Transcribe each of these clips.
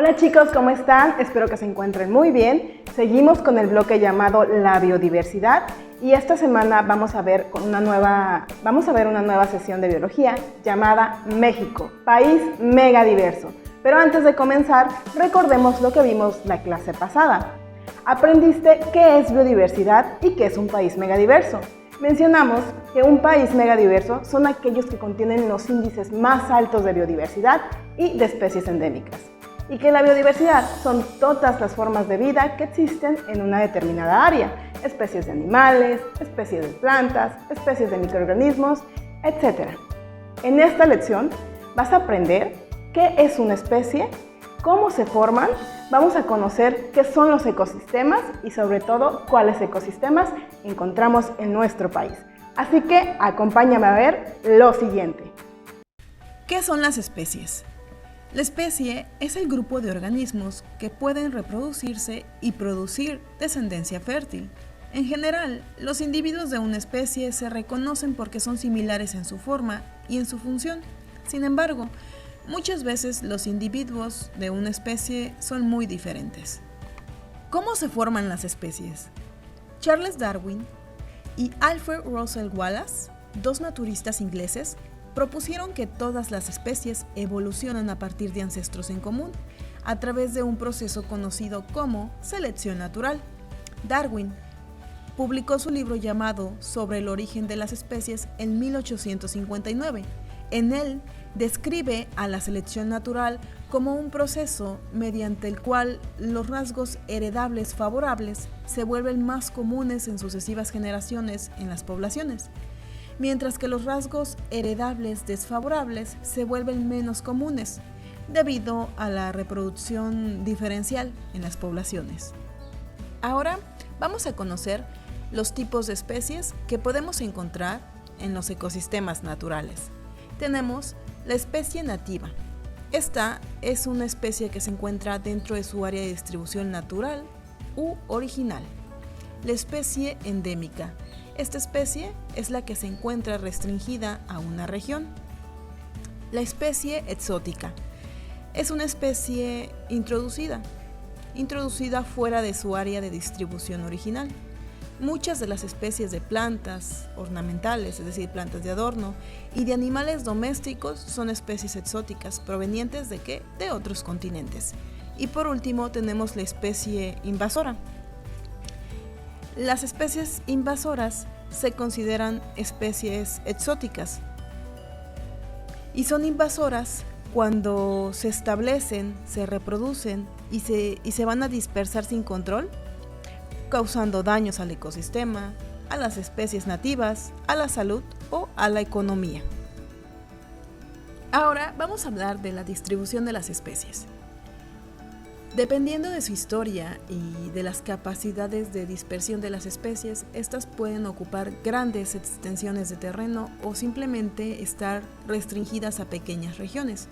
Hola chicos, ¿cómo están? Espero que se encuentren muy bien. Seguimos con el bloque llamado La Biodiversidad y esta semana vamos a ver una nueva sesión de biología llamada México, país mega diverso. Pero antes de comenzar, recordemos lo que vimos la clase pasada. Aprendiste qué es biodiversidad y qué es un país megadiverso. Mencionamos que un país megadiverso son aquellos que contienen los índices más altos de biodiversidad y de especies endémicas. Y que la biodiversidad son todas las formas de vida que existen en una determinada área, especies de animales, especies de plantas, especies de microorganismos, etc. En esta lección vas a aprender qué es una especie, cómo se forman, vamos a conocer qué son los ecosistemas y sobre todo cuáles ecosistemas encontramos en nuestro país. Así que acompáñame a ver lo siguiente. ¿Qué son las especies? La especie es el grupo de organismos que pueden reproducirse y producir descendencia fértil. En general, los individuos de una especie se reconocen porque son similares en su forma y en su función. Sin embargo, muchas veces los individuos de una especie son muy diferentes. ¿Cómo se forman las especies? Charles Darwin y Alfred Russel Wallace, dos naturistas ingleses, propusieron que todas las especies evolucionan a partir de ancestros en común, a través de un proceso conocido como selección natural. Darwin publicó su libro llamado Sobre el origen de las especies en 1859. En él describe a la selección natural como un proceso mediante el cual los rasgos heredables favorables se vuelven más comunes en sucesivas generaciones en las poblaciones, mientras que los rasgos heredables desfavorables se vuelven menos comunes debido a la reproducción diferencial en las poblaciones. Ahora vamos a conocer los tipos de especies que podemos encontrar en los ecosistemas naturales. Tenemos la especie nativa. Esta es una especie que se encuentra dentro de su área de distribución natural u original. La especie endémica. Esta especie es la que se encuentra restringida a una región. La especie exótica es una especie introducida fuera de su área de distribución original. Muchas de las especies de plantas ornamentales, es decir, plantas de adorno, y de animales domésticos son especies exóticas provenientes ¿de qué? De otros continentes. Y por último tenemos la especie invasora. Las especies invasoras se consideran especies exóticas y son invasoras cuando se establecen, se reproducen y se van a dispersar sin control, causando daños al ecosistema, a las especies nativas, a la salud o a la economía. Ahora vamos a hablar de la distribución de las especies. Dependiendo de su historia y de las capacidades de dispersión de las especies, estas pueden ocupar grandes extensiones de terreno o simplemente estar restringidas a pequeñas regiones.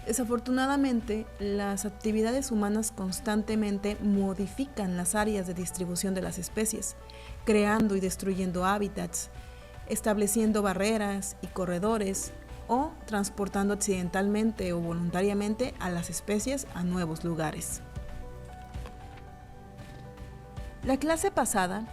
Desafortunadamente, las actividades humanas constantemente modifican las áreas de distribución de las especies, creando y destruyendo hábitats, estableciendo barreras y corredores, o transportando accidentalmente o voluntariamente a las especies a nuevos lugares. La clase pasada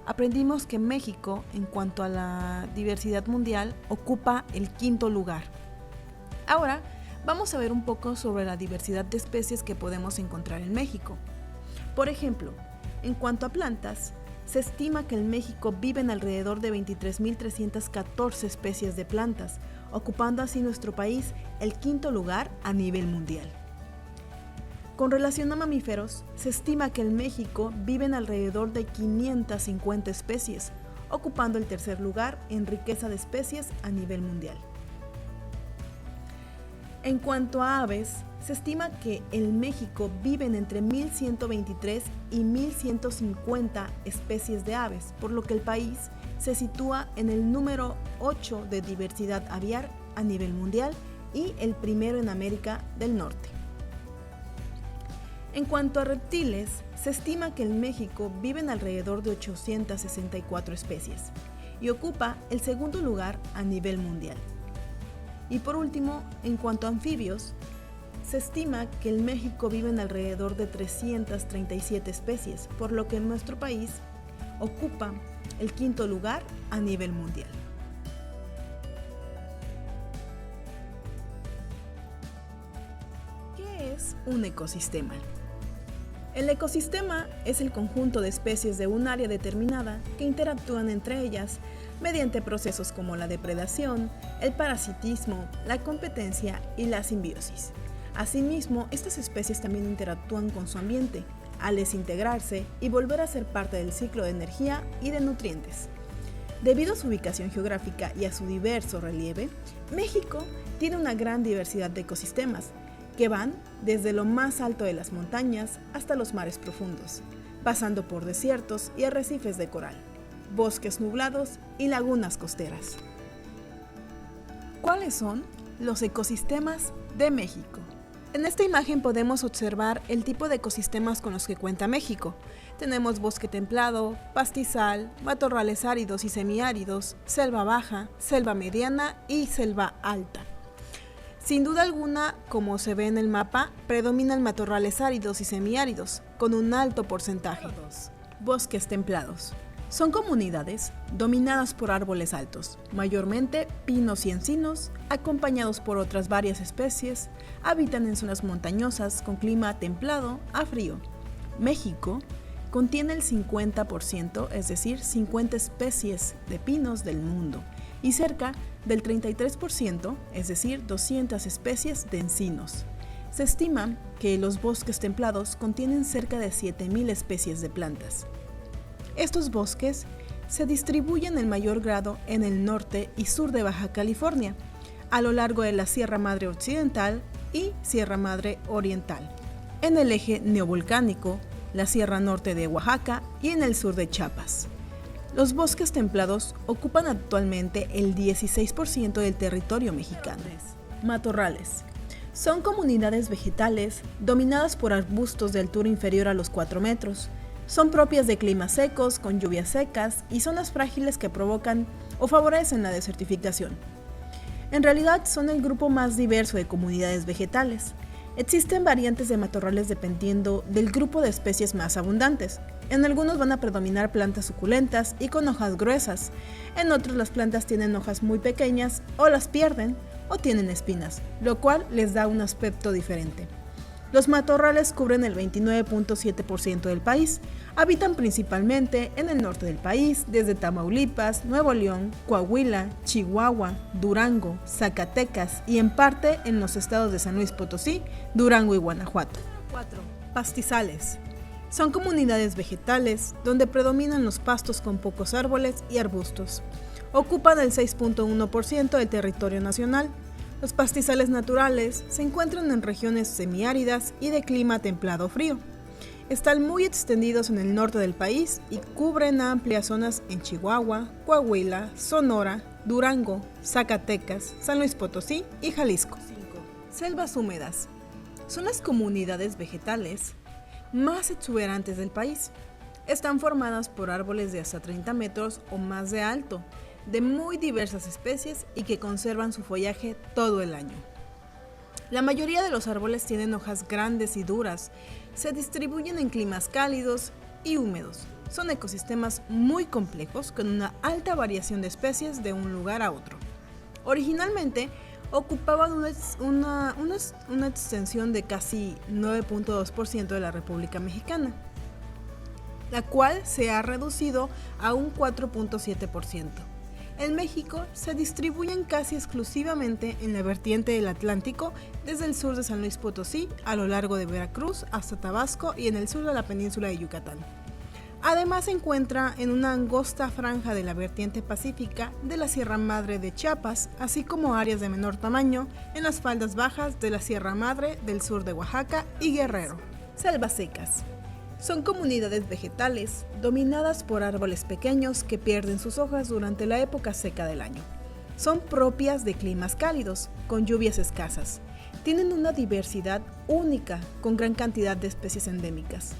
aprendimos que México, en cuanto a la diversidad mundial, ocupa el 5º lugar. Ahora vamos a ver un poco sobre la diversidad de especies que podemos encontrar en México. Por ejemplo, en cuanto a plantas, se estima que en México viven alrededor de 23.314 especies de plantas, ocupando así nuestro país el 5º lugar a nivel mundial. Con relación a mamíferos, se estima que en México viven alrededor de 550 especies, ocupando el 3er lugar en riqueza de especies a nivel mundial. En cuanto a aves, se estima que en México viven entre 1.123 y 1.150 especies de aves, por lo que el país se sitúa en el número 8 de diversidad aviar a nivel mundial y el primero en América del Norte. En cuanto a reptiles, se estima que en México viven alrededor de 864 especies y ocupa el 2º lugar a nivel mundial. Y por último, en cuanto a anfibios, Se estima que en México viven alrededor de 337 especies, por lo que nuestro país ocupa el quinto lugar a nivel mundial. ¿Qué es un ecosistema? El ecosistema es el conjunto de especies de un área determinada que interactúan entre ellas mediante procesos como la depredación, el parasitismo, la competencia y la simbiosis. Asimismo, estas especies también interactúan con su ambiente, al desintegrarse y volver a ser parte del ciclo de energía y de nutrientes. Debido a su ubicación geográfica y a su diverso relieve, México tiene una gran diversidad de ecosistemas, que van desde lo más alto de las montañas hasta los mares profundos, pasando por desiertos y arrecifes de coral, bosques nublados y lagunas costeras. ¿Cuáles son los ecosistemas de México? En esta imagen podemos observar el tipo de ecosistemas con los que cuenta México. Tenemos bosque templado, pastizal, matorrales áridos y semiáridos, selva baja, selva mediana y selva alta. Sin duda alguna, como se ve en el mapa, predominan matorrales áridos y semiáridos, con un alto porcentaje. Bosques templados. Son comunidades dominadas por árboles altos, mayormente pinos y encinos, acompañados por otras varias especies. Habitan en zonas montañosas con clima templado a frío. México contiene el 50%, es decir, 50 especies de pinos del mundo, y cerca del 33%, es decir, 200 especies de encinos. Se estima que los bosques templados contienen cerca de 7.000 especies de plantas. Estos bosques se distribuyen en mayor grado en el norte y sur de Baja California, a lo largo de la Sierra Madre Occidental y Sierra Madre Oriental, en el eje neovolcánico, la Sierra Norte de Oaxaca y en el sur de Chiapas. Los bosques templados ocupan actualmente el 16% del territorio mexicano. Matorrales. Son comunidades vegetales dominadas por arbustos de altura inferior a los 4 metros. Son propias de climas secos, con lluvias secas y zonas frágiles que provocan o favorecen la desertificación. En realidad son el grupo más diverso de comunidades vegetales. Existen variantes de matorrales dependiendo del grupo de especies más abundantes. En algunos van a predominar plantas suculentas y con hojas gruesas. En otros las plantas tienen hojas muy pequeñas o las pierden o tienen espinas, lo cual les da un aspecto diferente. Los matorrales cubren el 29.7% del país. Habitan principalmente en el norte del país, desde Tamaulipas, Nuevo León, Coahuila, Chihuahua, Durango, Zacatecas y en parte en los estados de San Luis Potosí, Durango y Guanajuato. 4. Pastizales. Son comunidades vegetales donde predominan los pastos con pocos árboles y arbustos. Ocupan el 6.1% del territorio nacional. Los pastizales naturales se encuentran en regiones semiáridas y de clima templado-frío. Están muy extendidos en el norte del país y cubren amplias zonas en Chihuahua, Coahuila, Sonora, Durango, Zacatecas, San Luis Potosí y Jalisco. 5. Selvas húmedas. Son las comunidades vegetales más exuberantes del país. Están formadas por árboles de hasta 30 metros o más de alto, de muy diversas especies y que conservan su follaje todo el año. La mayoría de los árboles tienen hojas grandes y duras, se distribuyen en climas cálidos y húmedos. Son ecosistemas muy complejos con una alta variación de especies de un lugar a otro. Originalmente ocupaban una extensión de casi 9.2% de la República Mexicana, la cual se ha reducido a un 4.7%. En México se distribuyen casi exclusivamente en la vertiente del Atlántico, desde el sur de San Luis Potosí a lo largo de Veracruz hasta Tabasco y en el sur de la península de Yucatán. Además se encuentra en una angosta franja de la vertiente pacífica de la Sierra Madre de Chiapas, así como áreas de menor tamaño en las faldas bajas de la Sierra Madre del sur de Oaxaca y Guerrero. Selvas secas. Son comunidades vegetales dominadas por árboles pequeños que pierden sus hojas durante la época seca del año. Son propias de climas cálidos, con lluvias escasas. Tienen una diversidad única, con gran cantidad de especies endémicas.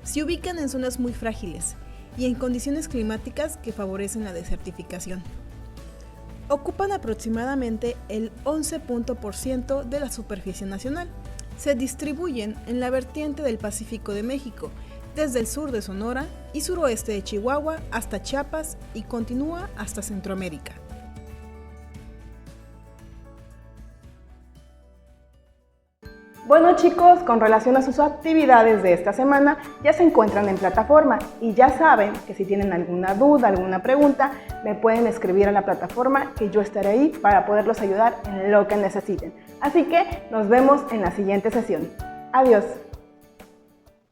Se ubican en zonas muy frágiles y en condiciones climáticas que favorecen la desertificación. Ocupan aproximadamente el 11% de la superficie nacional. se distribuyen en la vertiente del Pacífico de México, desde el sur de Sonora y suroeste de Chihuahua hasta Chiapas y continúa hasta Centroamérica. Bueno chicos, con relación a sus actividades de esta semana, ya se encuentran en plataforma y ya saben que si tienen alguna duda, alguna pregunta, me pueden escribir a la plataforma que yo estaré ahí para poderlos ayudar en lo que necesiten. Así que nos vemos en la siguiente sesión. Adiós.